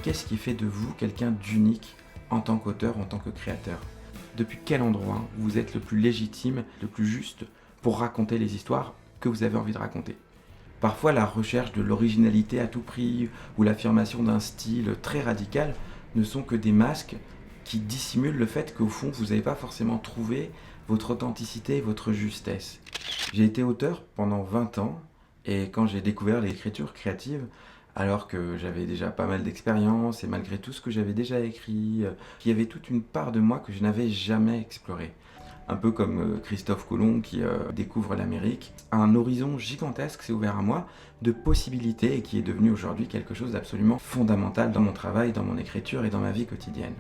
Qu'est-ce qui fait de vous quelqu'un d'unique en tant qu'auteur, en tant que créateur? Depuis quel endroit vous êtes le plus légitime, le plus juste pour raconter les histoires que vous avez envie de raconter? Parfois, la recherche de l'originalité à tout prix ou l'affirmation d'un style très radical ne sont que des masques qui dissimulent le fait qu'au fond, vous n'avez pas forcément trouvé votre authenticité et votre justesse. J'ai été auteur pendant 20 ans et quand j'ai découvert l'écriture créative, alors que j'avais déjà pas mal d'expérience et malgré tout ce que j'avais déjà écrit, il y avait toute une part de moi que je n'avais jamais explorée. Un peu comme Christophe Colomb qui découvre l'Amérique. Un horizon gigantesque s'est ouvert à moi de possibilités et qui est devenu aujourd'hui quelque chose d'absolument fondamental dans mon travail, dans mon écriture et dans ma vie quotidienne.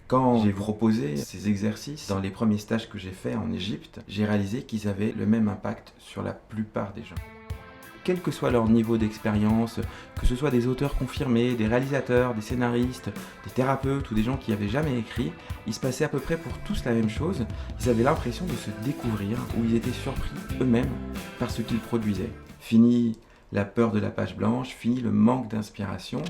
Quand j'ai proposé ces exercices dans les premiers stages que j'ai faits en Égypte, j'ai réalisé qu'ils avaient le même impact sur la plupart des gens. Quel que soit leur niveau d'expérience, que ce soit des auteurs confirmés, des réalisateurs, des scénaristes, des thérapeutes ou des gens qui n'avaient jamais écrit, il se passait à peu près pour tous la même chose. Ils avaient l'impression de se découvrir, ou ils étaient surpris eux-mêmes par ce qu'ils produisaient. Fini la peur de la page blanche, fini le manque d'inspiration.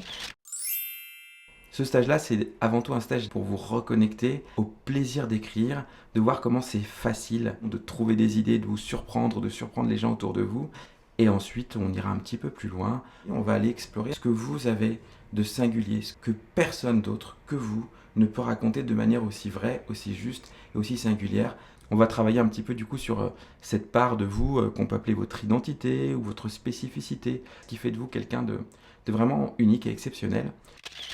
Ce stage-là, c'est avant tout un stage pour vous reconnecter au plaisir d'écrire, de voir comment c'est facile de trouver des idées, de vous surprendre, de surprendre les gens autour de vous. Et ensuite, on ira un petit peu plus loin. On va aller explorer ce que vous avez de singulier, ce que personne d'autre que vous ne peut raconter de manière aussi vraie, aussi juste et aussi singulière. On va travailler un petit peu du coup sur cette part de vous qu'on peut appeler votre identité ou votre spécificité, qui fait de vous quelqu'un de vraiment unique et exceptionnel.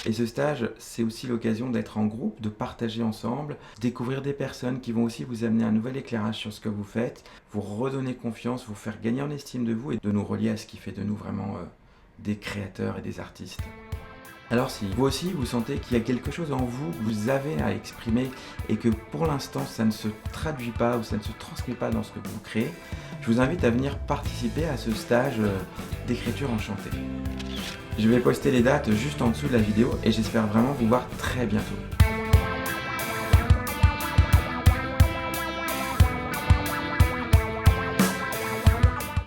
Et ce stage, c'est aussi l'occasion d'être en groupe, de partager ensemble, découvrir des personnes qui vont aussi vous amener un nouvel éclairage sur ce que vous faites, vous redonner confiance, vous faire gagner en estime de vous et de nous relier à ce qui fait de nous vraiment des créateurs et des artistes. Alors si vous aussi vous sentez qu'il y a quelque chose en vous que vous avez à exprimer et que pour l'instant ça ne se traduit pas ou ça ne se transmet pas dans ce que vous créez, je vous invite à venir participer à ce stage d'écriture enchantée. Je vais poster les dates juste en dessous de la vidéo et j'espère vraiment vous voir très bientôt.